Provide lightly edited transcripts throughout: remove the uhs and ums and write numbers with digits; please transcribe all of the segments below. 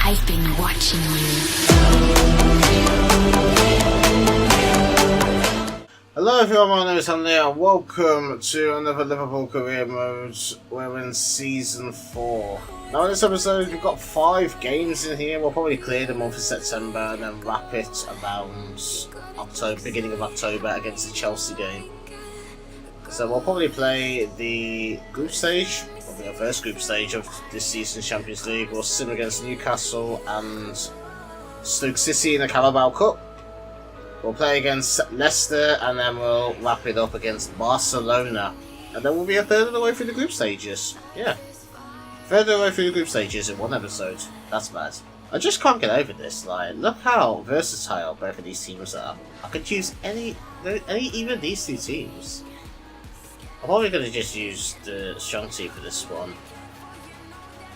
I've been watching you. Hello everyone, my name is Hxnleyy and welcome to another Liverpool career mode. We're in season 4. Now in this episode we've got 5 games in here. We'll probably clear the month of September and then wrap it around October, beginning of October against the Chelsea game. So we'll probably play the group stage, probably our first group stage of this season's Champions League. We'll sim against Newcastle and Stoke City in the Carabao Cup. We'll play against Leicester and then we'll wrap it up against Barcelona. And then we'll be a third of the way through the group stages. Yeah. Third of the way through the group stages in one episode. That's bad. I just can't get over this. Like, look how versatile both of these teams are. I could choose either of these two teams. I'm probably going to just use the strong team for this one.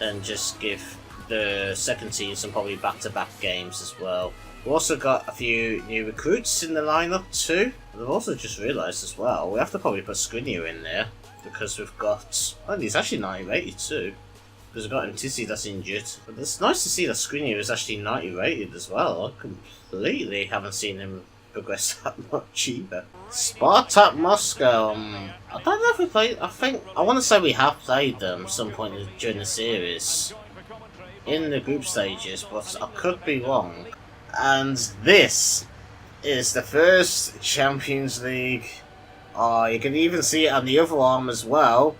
And just give the second team some probably back-to-back games as well. We've also got a few new recruits in the lineup too. And I've also just realised as well, we have to probably put Hxnleyy in there. Because we've got... oh, he's actually 90 rated too. Because we've got Mtisi that's injured. But it's nice to see that Hxnleyy is actually 90 rated as well. I completely haven't seen him progress that much either. Spartak Moscow. I don't know if we played... I want to say we have played them some point during the series. In the group stages, but I could be wrong. And this is the first Champions League. Oh, you can even see it on the other arm as well.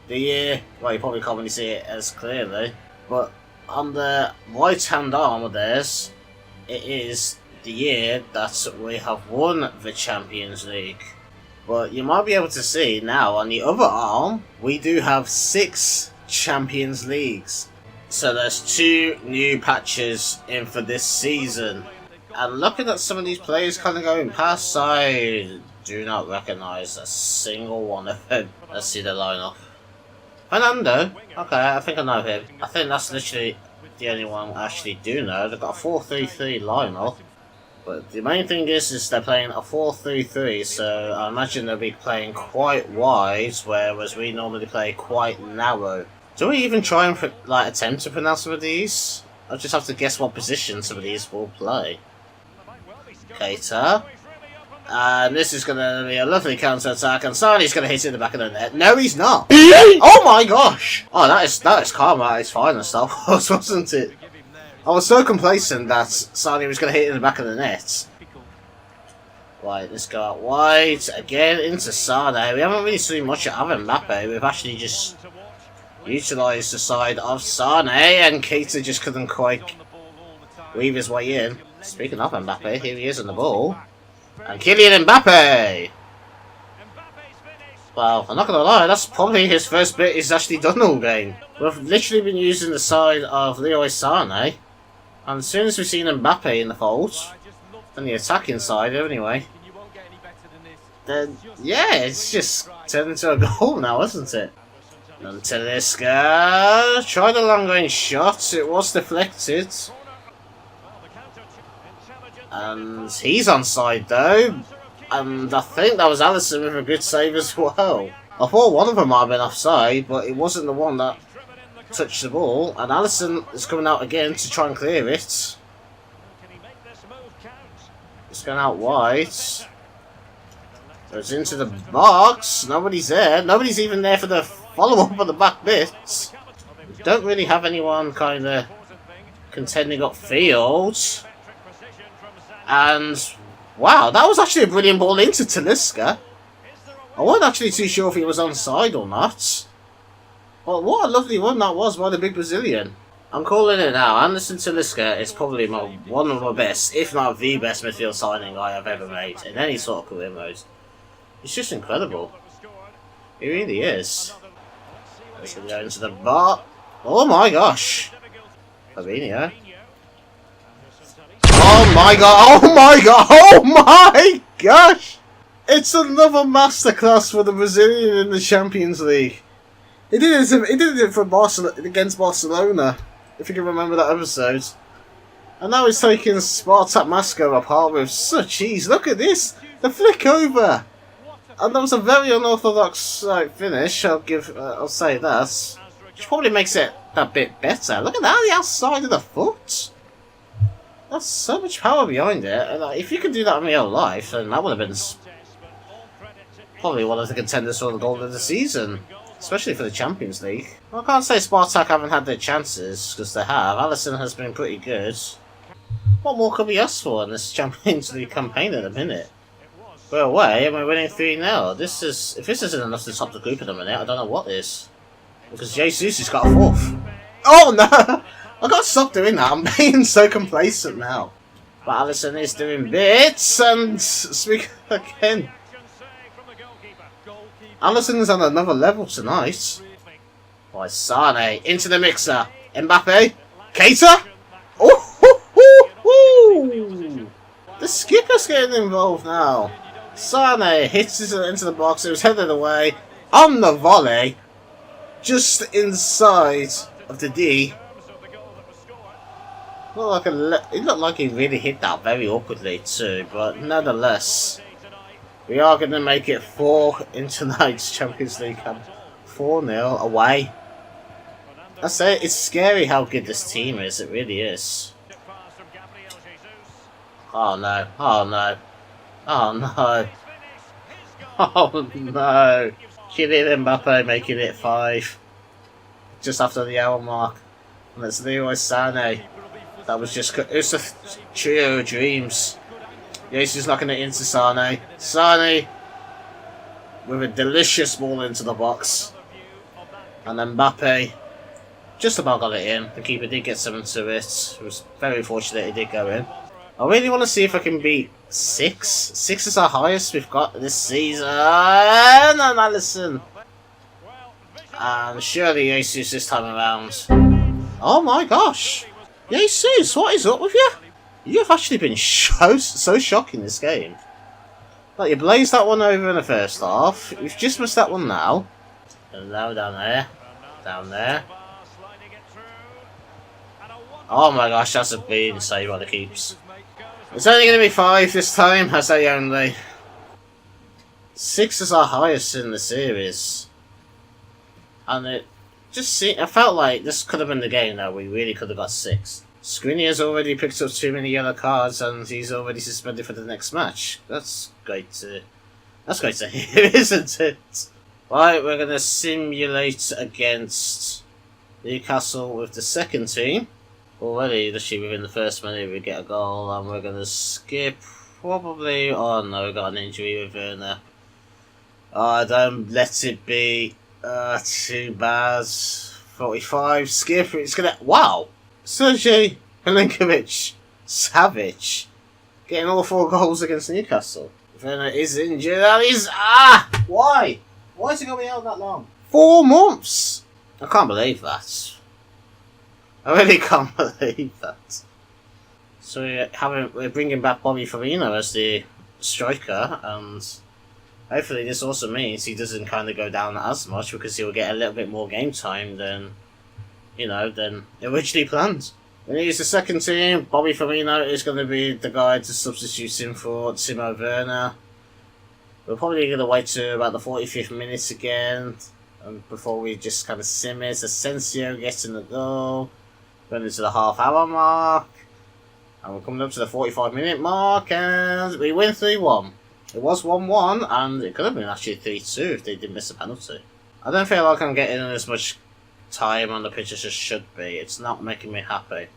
The year, well, you probably can't really see it as clearly, but on the right hand arm of theirs, it is the year that we have won the Champions League. But you might be able to see now on the other arm, we do have 6 Champions Leagues. So there's 2 new patches in for this season. And looking at some of these players kind of going past, I do not recognise a single one of them. Let's see the lineup. Fernando? Okay, I think I know him. I think that's literally the only one I actually do know. They've got a 4-3-3 lineup. But the main thing is they're playing a 4-3-3, so I imagine they'll be playing quite wide, whereas we normally play quite narrow. Do we even try and attempt to pronounce some of these? I'll just have to guess what position some of these will play. Keita. And this is going to be a lovely counter-attack, and Sarni's going to hit it in the back of the net. No, he's not! Oh my gosh! Oh, that is karma at its finest, that was, wasn't it? I was so complacent that Sarni was going to hit it in the back of the net. Right, let's go out wide. Again, into Sane. We haven't really seen much of Mbappe. We've actually just utilised the side of Sane, and Keita just couldn't quite weave his way in. Speaking of Mbappe, here he is on the ball. And Kylian Mbappe! Well, I'm not gonna lie, that's probably his first bit he's actually done all game. We've literally been using the side of Leroy Sané, and as soon as we've seen Mbappe in the fold, and the attacking side anyway, then yeah, it's just turned into a goal now, isn't it? And Talisca tried a long range shot, it was deflected. And he's onside though, and I think that was Alisson with a good save as well. I thought one of them might have been offside, but it wasn't the one that touched the ball, and Alisson is coming out again to try and clear it. It's going out wide. Goes into the box, nobody's there, nobody's even there for the follow-up on the back bit. We don't really have anyone kind of contending upfield. And wow, that was actually a brilliant ball into Talisca. I wasn't actually too sure if he was onside or not. But what a lovely run that was by the big Brazilian. I'm calling it now. Anderson Talisca is probably one of my best, if not the best midfield signing I have ever made in any sort of career mode. It's just incredible. He really is. Let's go into the bar. Oh my gosh. Fabinho. Oh my god, oh my god, oh my gosh! It's another masterclass for the Brazilian in the Champions League. He did it for against Barcelona, if you can remember that episode. And now he's taking Spartak Moscow apart with such ease. Look at this! The flick over! And that was a very unorthodox finish, I'll say that. which probably makes it that bit better. Look at that, the outside of the foot. That's so much power behind it. And, if you could do that in real life, then that would have been probably one of the contenders for the goal of the season, especially for the Champions League. Well, I can't say Spartak haven't had their chances, because they have. Alisson has been pretty good. What more could we ask for in this Champions League campaign at the minute? We're away and we're winning 3-0. If this isn't enough to top the group at the minute, I don't know what is. Because Jesus has got a 4th. Oh no! I gotta stop doing that, I'm being so complacent now. But Alisson is doing bits, and speak again. Alisson is on another level tonight. By Sane into the mixer. Mbappe. Keita. Oh, the skipper's getting involved now. Sane hits it into the box. It was headed away on the volley, just inside of the D. It looked like he really hit that very awkwardly too, but nonetheless, we are going to make it 4 in tonight's Champions League Cup. 4-0 away. I say it's scary how good this team is. It really is. Oh no! Oh no! Oh no! Oh no! Kylian Mbappe making it 5, just after the hour mark. And it's Leroy Sané. That was just, it was a trio of dreams. Jesus knocking it into Sané. Sané with a delicious ball into the box. And then Mbappe just about got it in. The keeper did get something to it. It was very fortunate it did go in. I really want to see if I can beat 6. 6 is our highest we've got this season. And Alisson. And surely Jesus this time around. Oh my gosh. Jesus, what is up with you? You have actually been so shocking this game. Like, you blazed that one over in the first half. You've just missed that one now. And now down there. Down there. Oh my gosh, that's a big save by the keeps. It's only going to be 5 this time, I say only. 6 is our highest in the series. And it just I felt like this could have been the game that we really could have got 6. Skriniar's already picked up too many yellow cards and he's already suspended for the next match. That's great to hear, isn't it? Right, we're going to simulate against Newcastle with the second team. Already, literally within the first minute, we get a goal, and we're going to skip probably. Oh no, we got an injury with Werner. Oh, don't let it be. Too bad. 45, skip. It's going to. Wow! Sergej Milinkovic, savage, getting all 4 goals against Newcastle. Werner is injured, and he's. Why? Why is he going to be out that long? 4 months! I can't believe that. I really can't believe that. So we're bringing back Bobby Firmino as the striker, and hopefully this also means he doesn't kind of go down as much because he'll get a little bit more game time than originally planned. When he is the second team, Bobby Firmino is going to be the guy to substitute him for Timo Werner. We're probably going to wait to about the 45th minute again, before we just kind of sim it. Asensio gets in the goal. Going into the half-hour mark, and we're coming up to the 45-minute mark, and we win 3-1. It was 1-1, and it could have been actually 3-2 if they didn't miss a penalty. I don't feel like I'm getting as much time on the pitch as I should be. It's not making me happy.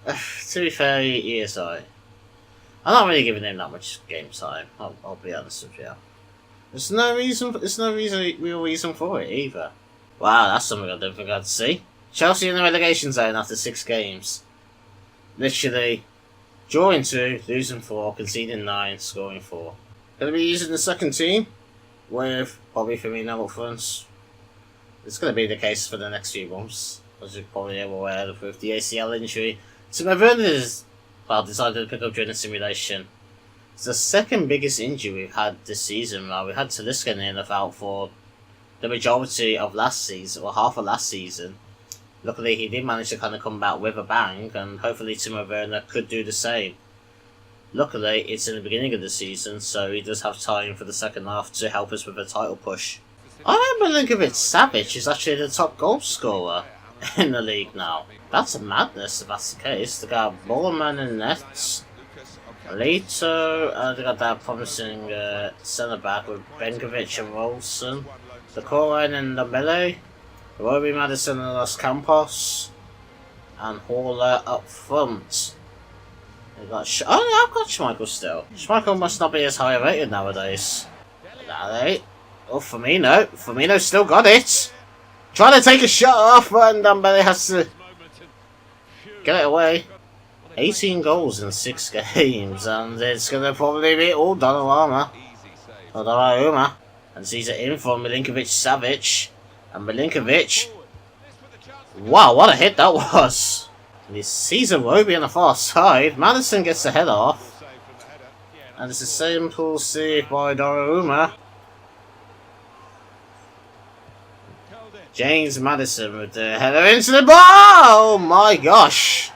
To be fair, ESI. I'm not really giving him that much game time. I'll be honest with you. There's no real reason for it either. Wow, that's something I don't think I'd see. Chelsea in the relegation zone after 6 games. Literally, drawing 2, losing 4, conceding 9, scoring 4. Going to be using the second team with Bobby Firmino up front. It's going to be the case for the next few months, as you're probably aware of with the ACL injury. Timo Werner has decided to pick up during the simulation. It's the second biggest injury we've had this season. We had Talisca in out for the majority of last season, or half of last season. Luckily, he did manage to kind of come back with a bang, and hopefully Timo Werner could do the same. Luckily, it's in the beginning of the season, so he does have time for the second half to help us with a title push. I remember Milinkovic-Savic is actually the top goal scorer in the league now. That's a madness if that's the case. They got Borman in nets, Alito, they got that promising centre back with Benkovic and Rolson, the Corin and the Melee, Roby Madison and Los Campos, and Haller up front. They got oh, I've got Schmeichel still. Schmeichel must not be as high rated nowadays. Oh, Firmino. Firmino still got it. Trying to take a shot off, and Dembele has to get it away. 18 goals in 6 games, and it's going to probably be all Donnarumma. And sees it in from Milinkovic-Savic. And Milinkovic. Wow, what a hit that was. And he sees a Roby on the far side. Madison gets the head off. And it's a simple save by Donnarumma. James Madison with the header into the ball! Oh my gosh!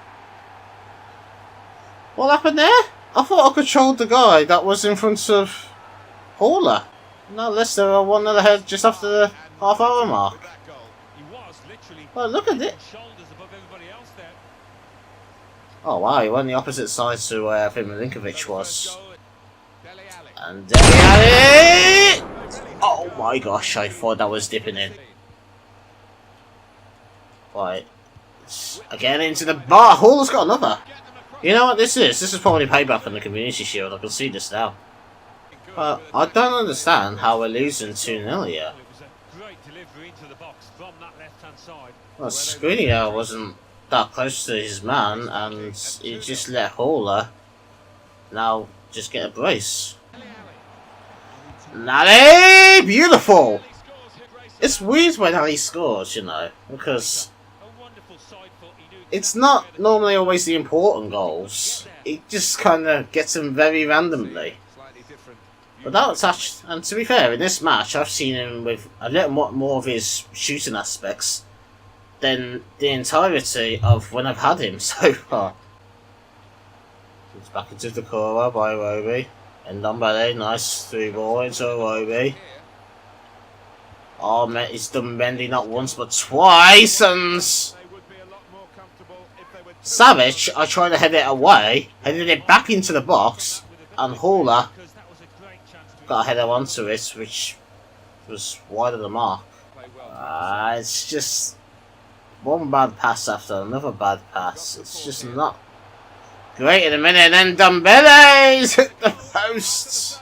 What happened there? I thought I controlled the guy that was in front of Haller. No, Leicester are 1-0 ahead just after the half-hour mark. Well, look at it. Oh wow, he went the opposite side to where I think Milinkovic was. And Dele Alli! Oh my gosh, I thought that was dipping in. Right. Again into the bar. Haller's got another. You know what this is? This is probably payback on the Community Shield. I can see this now. But I don't understand how we're losing 2-0 here. Well, Skriniar wasn't that close to his man, and he just let Haller now just get a brace. Nally! Beautiful! It's weird when Ali scores, you know, because it's not normally always the important goals. It just kind of gets them very randomly. But that's actually, and to be fair, in this match, I've seen him with a little more of his shooting aspects than the entirety of when I've had him so far. It's back into the corner by Roby. And Dembele, nice through ball into Roby. Oh, he's done Mendy not once but twice, and Savic, I tried to head it away, headed it back into the box, and Haller got a header onto it, which was wide of the mark. It's just one bad pass after another bad pass. It's just not great in a minute, and then Dembele's hit the post.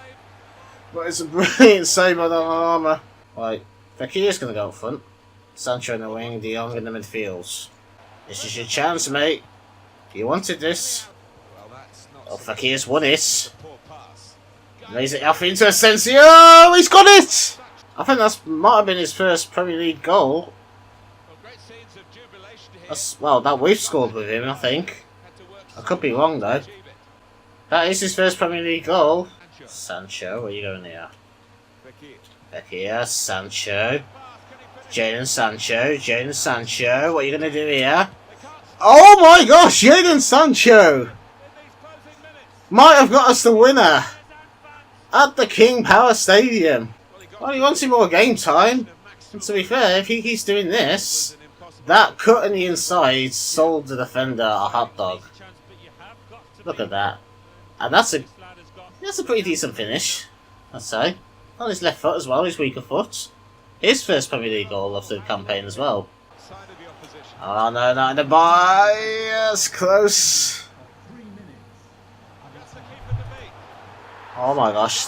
But it's a brilliant save by Donnarumma. Right, Fekir's going to go up front. Sancho in the wing, De Jong in the midfield. This is your chance, mate. You wanted this. Oh, Fekir's won it. Lays it off into Asensio. Oh, he's got it! I think that might have been his first Premier League goal. Well, that we've scored with him, I think. I could be wrong, though. That is his first Premier League goal. Sancho, where are you going here? Fekir, Sancho. Jadon Sancho, what are you going to do here? Oh my gosh, Jadon Sancho! Might have got us the winner at the King Power Stadium. Well, he wants some more game time. And to be fair, if he keeps doing this, that cut in the inside sold the defender a hot dog. Look at that. And that's a pretty decent finish, I'd say. On his left foot as well, his weaker foot. His first Premier League goal of the campaign as well. Oh no, not in the bar. Yes, close. Oh my gosh,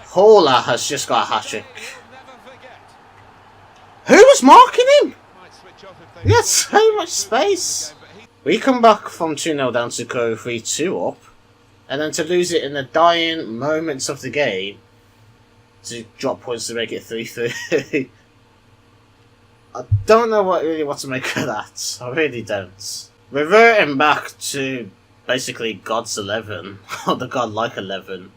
Haller has just got a hat-trick. Who was marking him? He had so much space. We come back from 2-0 down to go 3-2 up, and then to lose it in the dying moments of the game, to drop points to make it 3-3. I don't know what to make of that. I really don't. Reverting back to basically God's 11, or the godlike 11,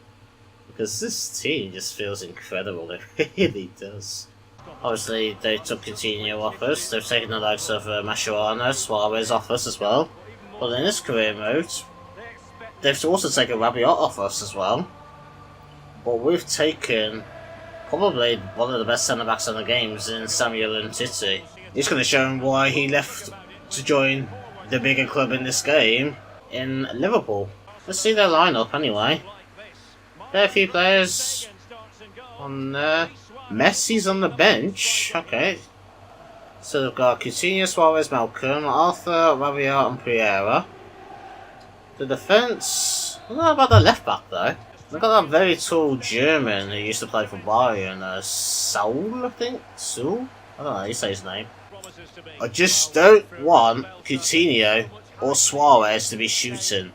because this team just feels incredible. It really does. Obviously, they took Coutinho off us. They've taken the likes of Mascherano, Suarez off us as well. But in this career mode, they've also taken Rabiot off us as well. But we've taken probably one of the best centre-backs in the games in Samuel Umtiti. He's going to show him why he left to join the bigger club in this game in Liverpool. Let's see their lineup anyway. There are a few players on there. Messi's on the bench. Okay. So they've got Coutinho, Suarez, Malcolm, Arthur, Rabiot and Pereira. The defence... I don't know about the left back though. They've got that very tall German who used to play for Bayern. Saul, I think? Saul? I don't know how you say his name. I just don't want Coutinho or Suarez to be shooting.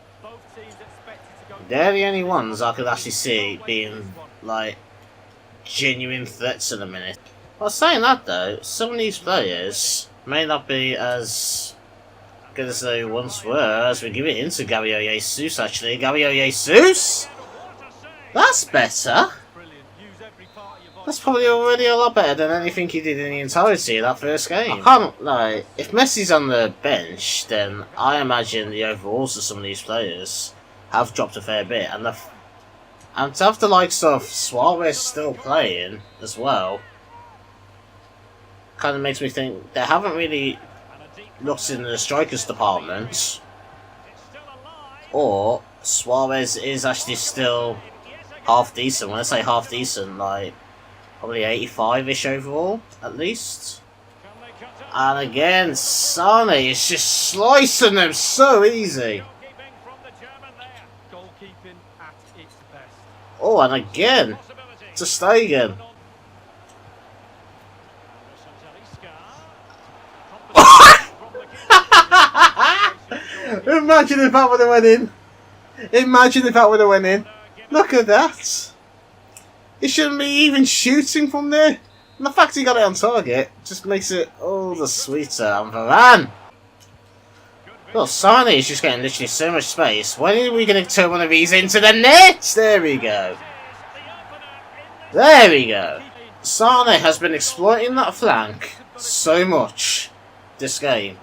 They're the only ones I could actually see being, like, genuine threats in a minute. Well, saying that though, some of these players may not be as good as they once were, as we give it into Gabriel Jesus actually. Gabriel Jesus? That's better! That's probably already a lot better than anything he did in the entirety of that first game. I can't, like, if Messi's on the bench, then I imagine the overalls of some of these players have dropped a fair bit, and to have the likes of Suarez still playing as well kind of makes me think they haven't really looked in the strikers department, or Suarez is actually still half decent. When I say half decent, like probably 85-ish overall at least. And again, Sane is just slicing them so easy. Oh, and again, to Stegen. Imagine if that would have went in. Imagine if that would have went in. Look at that. He shouldn't be even shooting from there. And the fact he got it on target just makes it all the sweeter. And Varane. Well, Sane is just getting literally so much space. When are we going to turn one of these into the net? There we go. There we go. Sane has been exploiting that flank so much this game.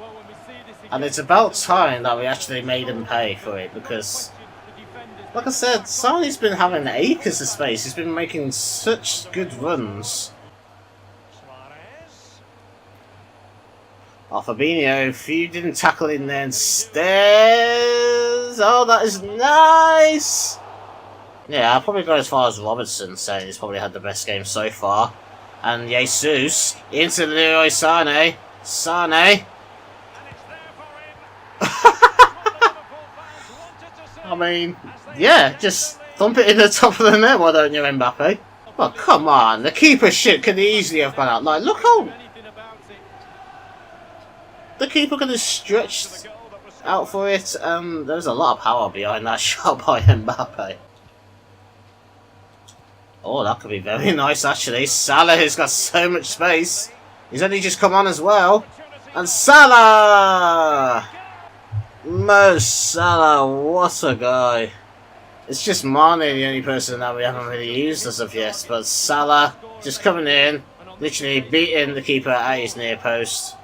And it's about time that we actually made him pay for it, because, like I said, Sane's been having acres of space. He's been making such good runs. Oh, Fabinho, if you didn't tackle in there instead... Oh, that is nice! Yeah, I'll probably go as far as Robertson saying he's probably had the best game so far. And Jesus into Leroy Sané. Sané. I mean, yeah, just thump it in the top of the net, why don't you, Mbappe? Well, come on, the keeper shit could easily have gone out. Like, look how... The keeper could have stretched out for it. There's a lot of power behind that shot by Mbappe. Oh, that could be very nice, actually. Salah has got so much space. He's only just come on as well. And Salah! Mo Salah, what a guy. It's just Mane, the only person that we haven't really used as of yet. But Salah just coming in, literally beating the keeper at his near post.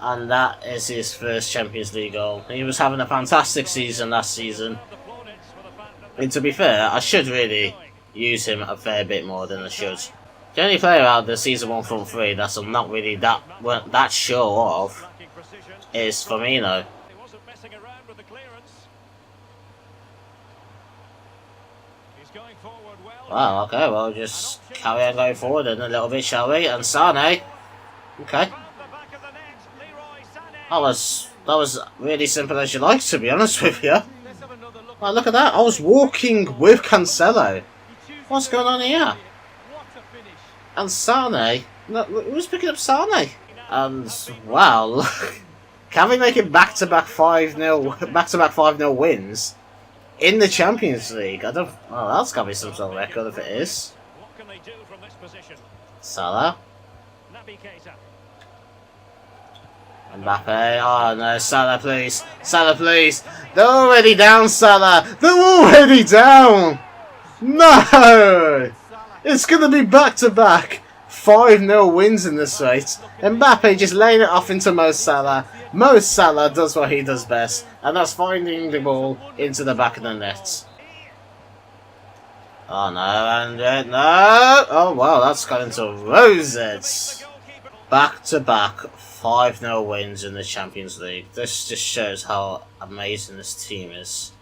And that is his first Champions League goal. He was having a fantastic season last season. And to be fair, I should really use him a fair bit more than I should. The only player out of the season 1 front 3 that I'm not really that sure of is Firmino. Wow, okay, well, just carry on going forward in a little bit, shall we? And Sané. Okay. That was really simple as you like, to be honest with you. Oh, look at that. I was walking with Cancelo. What's going on here? And Sané. Look, who's picking up Sané? And wow, look. Can we make it back-to-back 5-0 wins in the Champions League? I don't. Oh, that's gotta be some sort of record if it is. Salah. Mbappe, oh no, Salah please, Salah please, they're already down, Salah, they're already down, no, it's going to be back-to-back 5-0 wins in this race. Mbappe just laying it off into Mo Salah. Mo Salah does what he does best, and that's finding the ball into the back of the net. Oh no, and no! Oh wow, that's got into roses. Back to back 5-0 wins in the Champions League. This just shows how amazing this team is.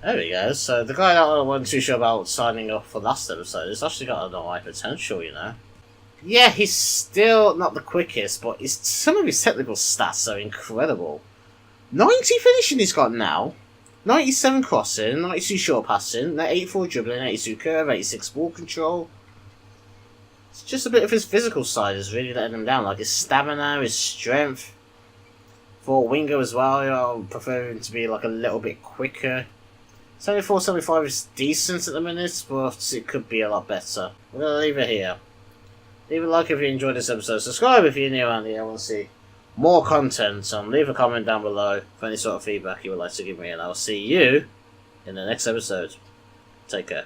There we go. So the guy that I wasn't too sure about signing up for last episode has actually got a lot of potential, you know. Yeah, he's still not the quickest, but some of his technical stats are incredible. 90 finishing he's got now. 97 crossing, 92 short passing, 84 dribbling, 82 curve, 86 ball control. It's just a bit of his physical side is really letting him down, like his stamina, his strength. For winger as well, you know, I prefer him to be like a little bit quicker. 74-75 is decent at the minute, but it could be a lot better. We're going to leave it here. Leave a like if you enjoyed this episode, subscribe if you're new around here and want to see more content, and leave a comment down below for any sort of feedback you would like to give me, and I'll see you in the next episode. Take care.